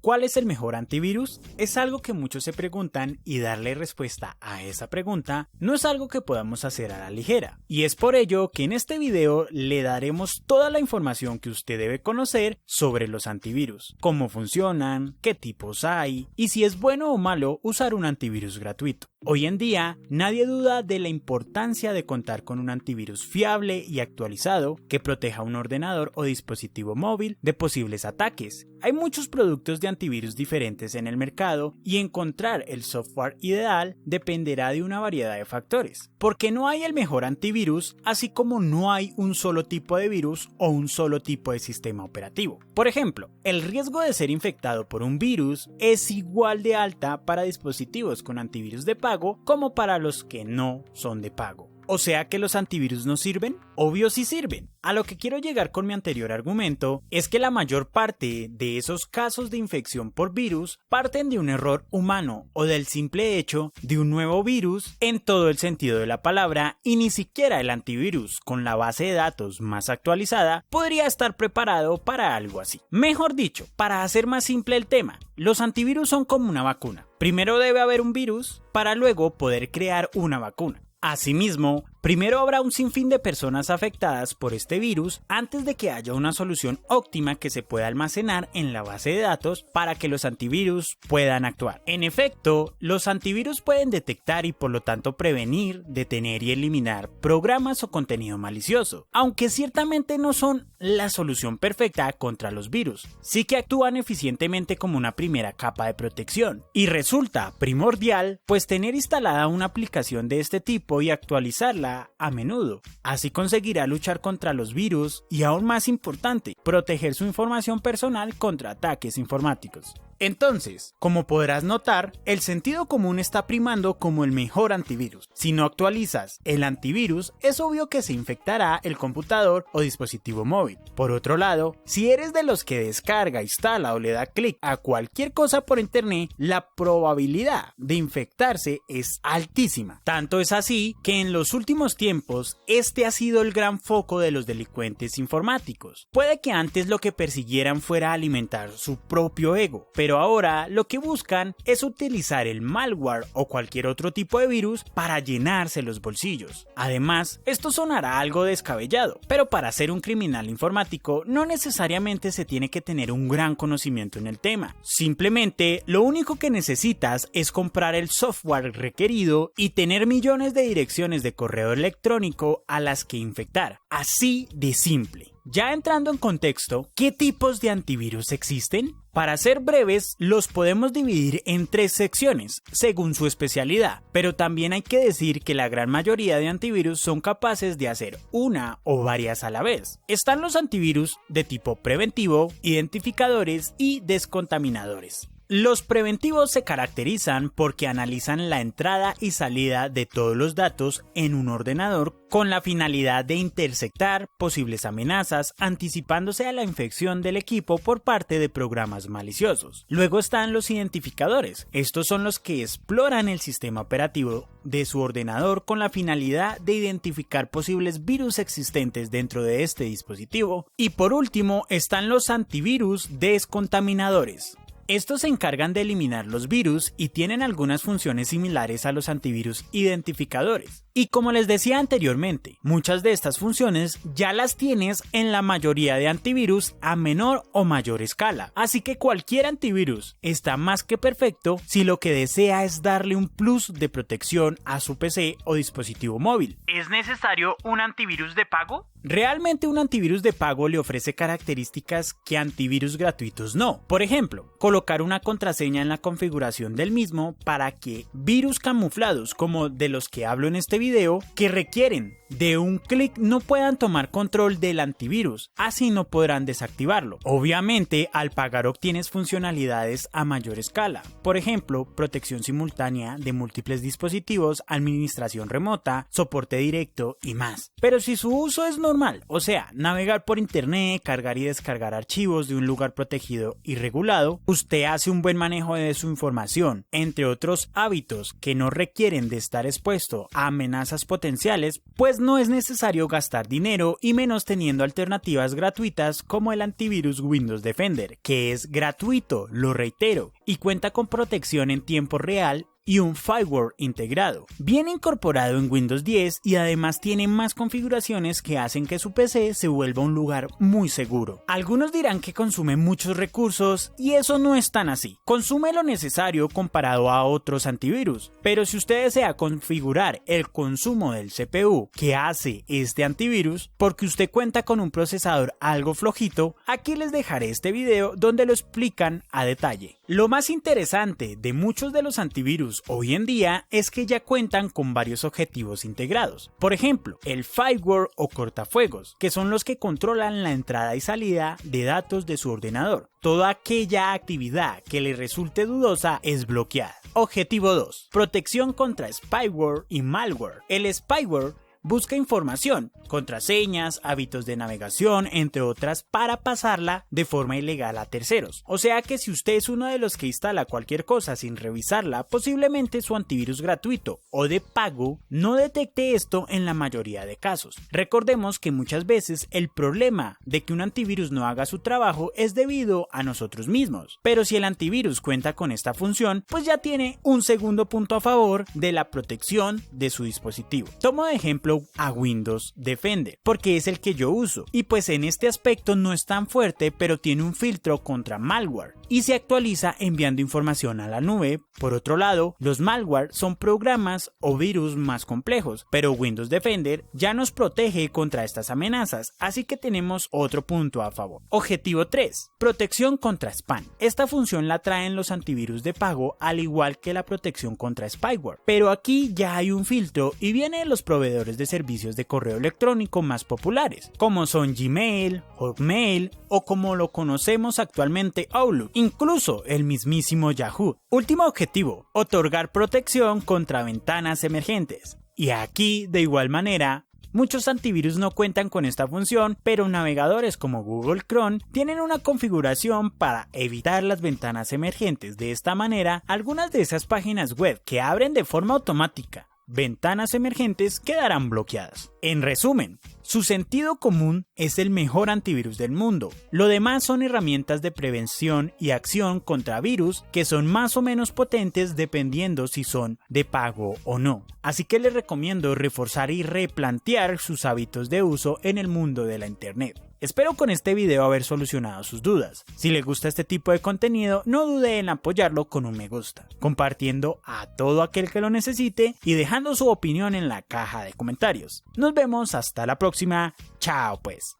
¿Cuál es el mejor antivirus? Es algo que muchos se preguntan y darle respuesta a esa pregunta no es algo que podamos hacer a la ligera. Y es por ello que en este video le daremos toda la información que usted debe conocer sobre los antivirus, cómo funcionan, qué tipos hay y si es bueno o malo usar un antivirus gratuito. Hoy en día, nadie duda de la importancia de contar con un antivirus fiable y actualizado que proteja un ordenador o dispositivo móvil de posibles ataques. Hay muchos productos de antivirus diferentes en el mercado y encontrar el software ideal dependerá de una variedad de factores, porque no hay el mejor antivirus, así como no hay un solo tipo de virus o un solo tipo de sistema operativo. Por ejemplo, el riesgo de ser infectado por un virus es igual de alta para dispositivos con antivirus de pago como para los que no son de pago. ¿O sea que los antivirus no sirven? Obvio sí sirven. A lo que quiero llegar con mi anterior argumento es que la mayor parte de esos casos de infección por virus parten de un error humano o del simple hecho de un nuevo virus en todo el sentido de la palabra, y ni siquiera el antivirus con la base de datos más actualizada podría estar preparado para algo así. Mejor dicho, para hacer más simple el tema, los antivirus son como una vacuna. Primero debe haber un virus para luego poder crear una vacuna. Asimismo, primero habrá un sinfín de personas afectadas por este virus antes de que haya una solución óptima que se pueda almacenar en la base de datos para que los antivirus puedan actuar. En efecto, los antivirus pueden detectar y por lo tanto prevenir, detener y eliminar programas o contenido malicioso, aunque ciertamente no son la solución perfecta contra los virus. Sí que actúan eficientemente como una primera capa de protección y resulta primordial pues tener instalada una aplicación de este tipo y actualizarla a menudo. Así conseguirá luchar contra los virus y, aún más importante, proteger su información personal contra ataques informáticos. Entonces, como podrás notar, el sentido común está primando como el mejor antivirus. Si no actualizas el antivirus, es obvio que se infectará el computador o dispositivo móvil. Por otro lado, si eres de los que descarga, instala o le da clic a cualquier cosa por internet, la probabilidad de infectarse es altísima. Tanto es así que en los últimos tiempos, este ha sido el gran foco de los delincuentes informáticos. Puede que antes lo que persiguieran fuera alimentar su propio ego, pero ahora lo que buscan es utilizar el malware o cualquier otro tipo de virus para llenarse los bolsillos. Además, esto sonará algo descabellado, pero para ser un criminal informático no necesariamente se tiene que tener un gran conocimiento en el tema. Simplemente lo único que necesitas es comprar el software requerido y tener millones de direcciones de correo electrónico a las que infectar. Así de simple. Ya entrando en contexto, ¿qué tipos de antivirus existen? Para ser breves, los podemos dividir en 3 secciones, según su especialidad, pero también hay que decir que la gran mayoría de antivirus son capaces de hacer una o varias a la vez. Están los antivirus de tipo preventivo, identificadores y descontaminadores. Los preventivos se caracterizan porque analizan la entrada y salida de todos los datos en un ordenador con la finalidad de interceptar posibles amenazas, anticipándose a la infección del equipo por parte de programas maliciosos. Luego están los identificadores. Estos son los que exploran el sistema operativo de su ordenador con la finalidad de identificar posibles virus existentes dentro de este dispositivo. Y por último están los antivirus descontaminadores. Estos se encargan de eliminar los virus y tienen algunas funciones similares a los antivirus identificadores. Y como les decía anteriormente, muchas de estas funciones ya las tienes en la mayoría de antivirus a menor o mayor escala. Así que cualquier antivirus está más que perfecto si lo que desea es darle un plus de protección a su PC o dispositivo móvil. ¿Es necesario un antivirus de pago? Realmente un antivirus de pago le ofrece características que antivirus gratuitos no. Por ejemplo, colocar una contraseña en la configuración del mismo para que virus camuflados como de los que hablo en este video, que requieren de un clic, no puedan tomar control del antivirus, así no podrán desactivarlo. Obviamente, al pagar obtienes funcionalidades a mayor escala, por ejemplo, protección simultánea de múltiples dispositivos, administración remota, soporte directo y más. Pero si su uso es normal, o sea, navegar por internet, cargar y descargar archivos de un lugar protegido y regulado, usted hace un buen manejo de su información, entre otros hábitos que no requieren de estar expuesto a amenazas amenazas potenciales, pues no es necesario gastar dinero y menos teniendo alternativas gratuitas como el antivirus Windows Defender, que es gratuito, lo reitero, y cuenta con protección en tiempo real y un firewall integrado. Viene incorporado en Windows 10 y además tiene más configuraciones que hacen que su PC se vuelva un lugar muy seguro. Algunos dirán que consume muchos recursos y eso no es tan así. Consume lo necesario comparado a otros antivirus, pero si usted desea configurar el consumo del CPU que hace este antivirus, porque usted cuenta con un procesador algo flojito, aquí les dejaré este video donde lo explican a detalle. Lo más interesante de muchos de los antivirus hoy en día es que ya cuentan con varios objetivos integrados. Por ejemplo, el firewall o cortafuegos, que son los que controlan la entrada y salida de datos de su ordenador. Toda aquella actividad que le resulte dudosa es bloqueada. Objetivo 2. Protección contra spyware y malware. El spyware busca información, contraseñas, hábitos de navegación, entre otras, para pasarla de forma ilegal a terceros. O sea que si usted es uno de los que instala cualquier cosa sin revisarla, posiblemente su antivirus gratuito o de pago no detecte esto en la mayoría de casos. Recordemos que muchas veces el problema de que un antivirus no haga su trabajo es debido a nosotros mismos. Pero si el antivirus cuenta con esta función, pues ya tiene un segundo punto a favor de la protección de su dispositivo. Tomo de ejemplo a Windows Defender, porque es el que yo uso, y pues en este aspecto no es tan fuerte, pero tiene un filtro contra malware y se actualiza enviando información a la nube. Por otro lado, los malware son programas o virus más complejos, pero Windows Defender ya nos protege contra estas amenazas, así que tenemos otro punto a favor. Objetivo 3. Protección contra spam. Esta función la traen los antivirus de pago, al igual que la protección contra spyware, pero aquí ya hay un filtro y viene de los proveedores de servicios de correo electrónico más populares, como son Gmail, Hotmail o como lo conocemos actualmente Outlook, incluso el mismísimo Yahoo. Último objetivo, otorgar protección contra ventanas emergentes. Y aquí, de igual manera, muchos antivirus no cuentan con esta función, pero navegadores como Google Chrome tienen una configuración para evitar las ventanas emergentes. De esta manera, algunas de esas páginas web que abren de forma automática ventanas emergentes quedarán bloqueadas. En resumen, su sentido común es el mejor antivirus del mundo. Lo demás son herramientas de prevención y acción contra virus que son más o menos potentes dependiendo si son de pago o no. Así que les recomiendo reforzar y replantear sus hábitos de uso en el mundo de la internet. Espero con este video haber solucionado sus dudas. Si les gusta este tipo de contenido, no dude en apoyarlo con un me gusta, compartiendo a todo aquel que lo necesite y dejando su opinión en la caja de comentarios. Nos vemos hasta la próxima. Chao pues.